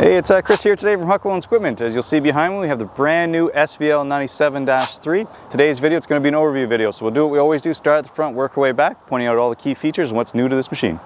Hey, it's Chris here today from Huckabones Equipment. As you'll see behind me, we have the brand new SVL97-3. Today's video, it's going to be an overview video, so we'll do what we always do, start at the front, work our way back, pointing out all the key features and what's new to this machine.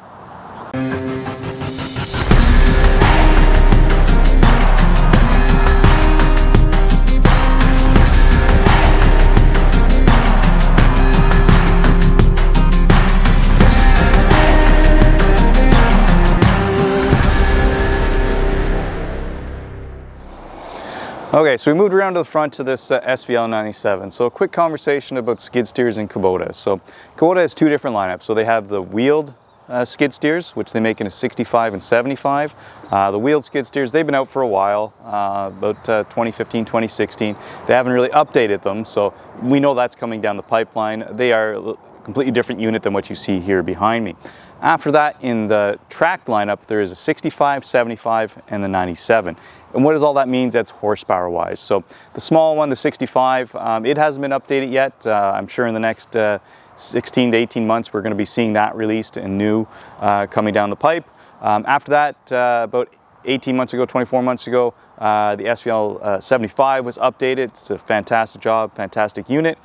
Okay, so we moved around to the front to this SVL97. So a quick conversation about skid steers and Kubota. So Kubota has two different lineups. So they have the wheeled skid steers, which they make in a 65 and 75. The wheeled skid steers, they've been out for a while, about 2015, 2016. They haven't really updated them, so we know that's coming down the pipeline. They are a completely different unit than what you see here behind me. After that, in the tracked lineup, there is a 65, 75, and the 97. And what does all that mean? That's horsepower wise. So the small one, the 65, it hasn't been updated yet. I'm sure in the next 16 to 18 months, we're going to be seeing that released and new coming down the pipe. After that, about 18 months ago, 24 months ago, the SVL75 was updated. It's a fantastic job, fantastic unit.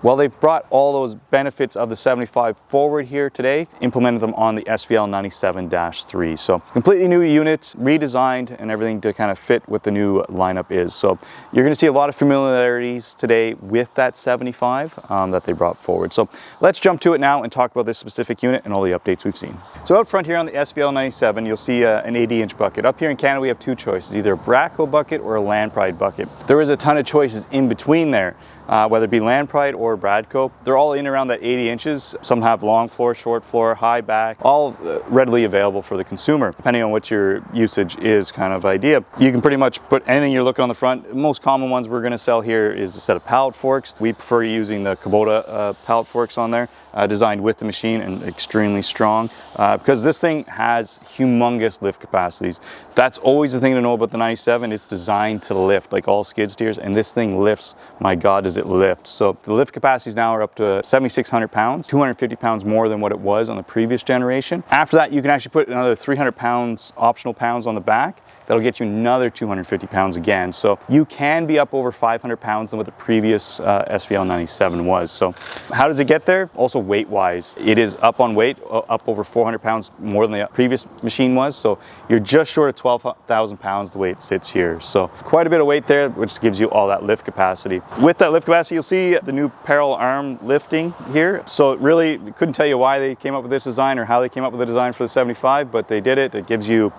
Well, they've brought all those benefits of the 75 forward here today, implemented them on the SVL97-3. So completely new units, redesigned, and everything to kind of fit what the new lineup is. So you're going to see a lot of familiarities today with that 75 that they brought forward. So let's jump to it now and talk about this specific unit and all the updates we've seen. So out front here on the SVL97, you'll see an 80-inch bucket. Up here in Canada, we have two choices, either a Bracco bucket or a Land Pride bucket. There is a ton of choices in between there, whether it be Land Pride or Bradco. They're all in around that 80 inches. Some have long floor, short floor, high back, all readily available for the consumer, depending on what your usage is kind of idea. You can pretty much put anything you're looking on the front. Most common ones we're going to sell here is a set of pallet forks. We prefer using the Kubota pallet forks on there, designed with the machine and extremely strong, because this thing has humongous lift capacities. That's always the thing to know about the 97. It's designed to lift like all skid steers, and this thing lifts. My God, does it lift. So the lift capacities now are up to 7,600 pounds, 250 pounds more than what it was on the previous generation. After that, you can actually put another 300 pounds, optional pounds on the back. That'll get you another 250 pounds again. So you can be up over 500 pounds than what the previous SVL97 was. So how does it get there? Also weight wise, it is up on weight, up over 400 pounds more than the previous machine was. So you're just short of 12,000 pounds the way it sits here. So quite a bit of weight there, which gives you all that lift capacity. With that lift capacity, you'll see the new parallel arm lifting here. So really, couldn't tell you why they came up with this design or how they came up with the design for the 75, but they did it. It gives you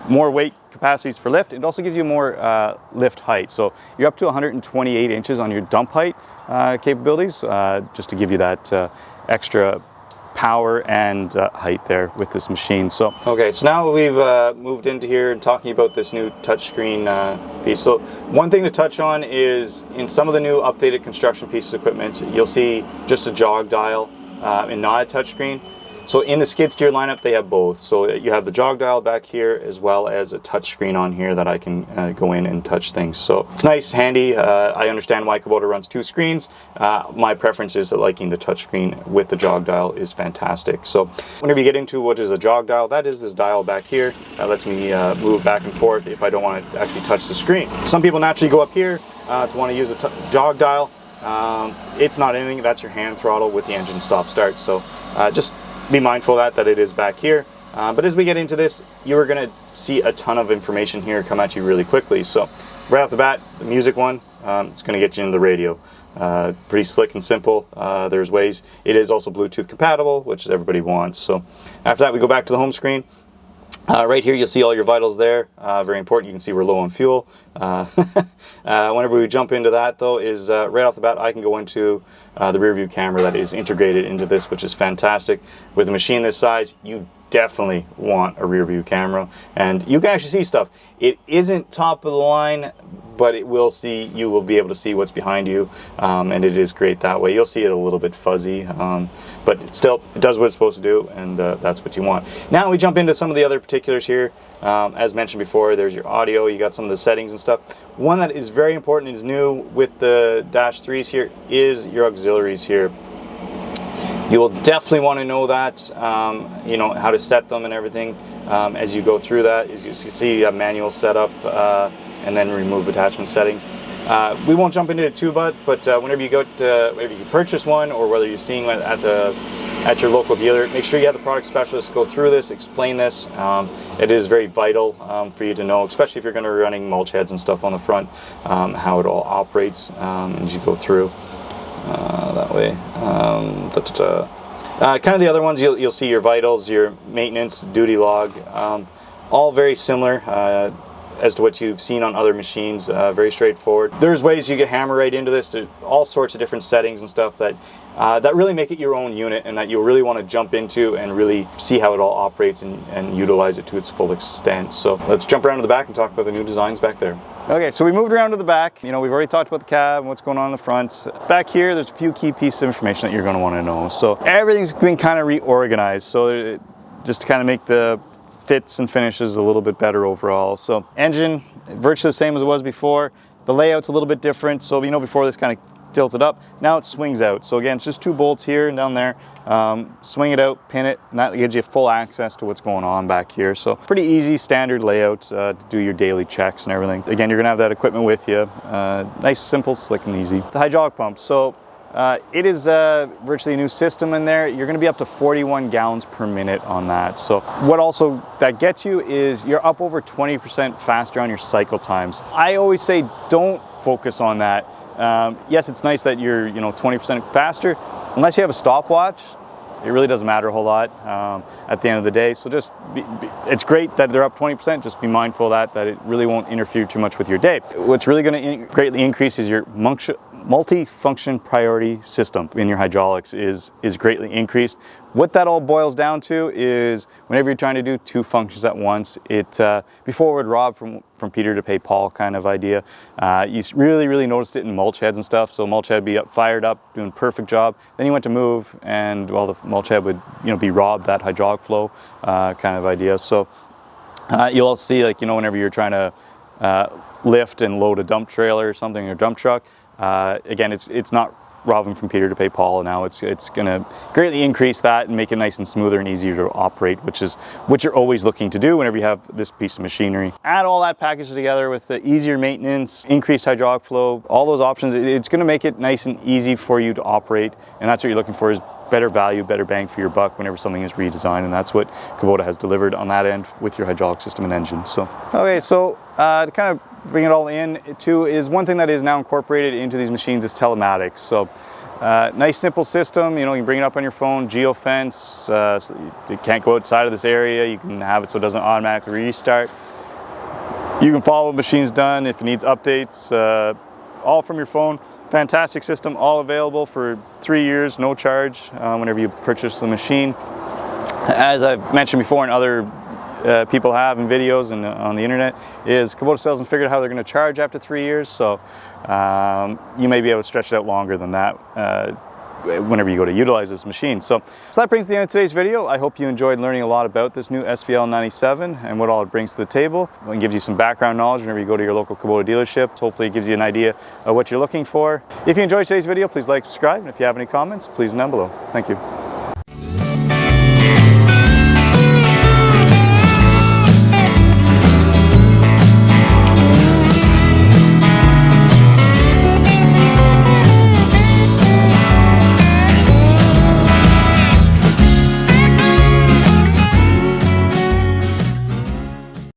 more weight capacities for lift. It also gives you more lift height. So you're up to 128 inches on your dump height capabilities, just to give you that extra power and height there with this machine. So okay, so now we've moved into here and talking about this new touchscreen piece. So one thing to touch on is in some of the new updated construction pieces of equipment, you'll see just a jog dial and not a touchscreen. So in the skid steer lineup, they have both. So you have the jog dial back here as well as a touch screen on here that I can go in and touch things. So it's nice, handy. I understand why Kubota runs two screens. My preference is that liking the touch screen with the jog dial is fantastic. So whenever you get into what is a jog dial, that is this dial back here that lets me move back and forth if I don't want to actually touch the screen. Some people naturally go up here to want to use a jog dial. It's not anything. That's your hand throttle with the engine stop start. So just be mindful of that it is back here. But as we get into this, you are going to see a ton of information here come at you really quickly. So right off the bat, the music one, it's going to get you into the radio. Pretty slick and simple. There's ways. It is also Bluetooth compatible, which everybody wants. So after that, we go back to the home screen. Right here, you'll see all your vitals there. Very important. You can see we're low on fuel. Whenever we jump into that, though, is right off the bat, I can go into the rear view camera that is integrated into this, which is fantastic. With a machine this size, you definitely want a rear view camera, and you can actually see stuff. It isn't top of the line, but it will see, you will be able to see what's behind you, and it is great that way. You'll see it a little bit fuzzy, but still it does what it's supposed to do, and that's what you want. Now we jump into some of the other particulars here. As mentioned before, there's your audio, you got some of the settings and stuff. One that is very important and is new with the Dash 3s here is your auxiliaries here. You will definitely want to know that, you know, how to set them and everything. as you go through that is you see a manual setup and then remove attachment settings. We won't jump into it too much, but whenever you purchase one, or whether you're seeing it at your local dealer, make sure you have the product specialist go through this, explain this. It is very vital for you to know, especially if you're going to be running mulch heads and stuff on the front, how it all operates as you go through that way. Kind of the other ones, you'll see your vitals, your maintenance, duty log, all very similar as to what you've seen on other machines. Very straightforward. There's ways you can hammer right into this. There's all sorts of different settings and stuff that really make it your own unit, and that you'll really want to jump into and really see how it all operates and utilize it to its full extent. So let's jump around to the back and talk about the new designs back there. Okay, so we moved around to the back. You know, we've already talked about the cab and what's going on in the front. Back here, there's a few key pieces of information that you're going to want to know. So everything's been kind of reorganized, so just to kind of make the fits and finishes a little bit better overall. So engine, virtually the same as it was before. The layout's a little bit different. So, you know, before this kind of tilted up, now it swings out. So again, it's just 2 bolts here and down there. Swing it out, pin it, and that gives you full access to what's going on back here. So pretty easy, standard layout to do your daily checks and everything. Again, you're gonna have that equipment with you. Nice, simple, slick, and easy. The hydraulic pump. So it is virtually a new system in there. You're going to be up to 41 gallons per minute on that. So what also that gets you is you're up over 20% faster on your cycle times. I always say don't focus on that. Yes, it's nice that you're 20% faster. Unless you have a stopwatch, it really doesn't matter a whole lot at the end of the day. So just it's great that they're up 20%. Just be mindful of that it really won't interfere too much with your day. What's really going to greatly increase is your multi-function priority system in your hydraulics is greatly increased. What that all boils down to is whenever you're trying to do 2 functions at once, before it would rob from Peter to pay Paul kind of idea. You really noticed it in mulch heads and stuff. So mulch head would be fired up, doing a perfect job. Then you went to move, and well, the mulch head would be robbed, that hydraulic flow kind of idea. So you'll all see, like, whenever you're trying to lift and load a dump trailer or something, or dump truck, again, it's not robbing from Peter to pay Paul. Now it's going to greatly increase that and make it nice and smoother and easier to operate, which is what you're always looking to do whenever you have this piece of machinery. Add all that package together with the easier maintenance, increased hydraulic flow, all those options. It's going to make it nice and easy for you to operate, and that's what you're looking for, is better value, better bang for your buck whenever something is redesigned, and that's what Kubota has delivered on that end with your hydraulic system and engine. So okay, so to kind of bring it all in too, is one thing that is now incorporated into these machines is telematics. So nice simple system, you can bring it up on your phone, geofence, so you can't go outside of this area, you can have it so it doesn't automatically restart. You can follow the machine's done if it needs updates, all from your phone. Fantastic system, all available for 3 years, no charge whenever you purchase the machine. As I've mentioned before, and other people have in videos and on the internet, is Kubota still hasn't figured out how they're going to charge after 3 years, so you may be able to stretch it out longer than that whenever you go to utilize this machine. So that brings the end of today's video. I hope you enjoyed learning a lot about this new SVL97 and what all it brings to the table, and gives you some background knowledge whenever you go to your local Kubota dealership. Hopefully it gives you an idea of what you're looking for. If you enjoyed today's video, please like, subscribe, and if you have any comments, please leave them down below. Thank you.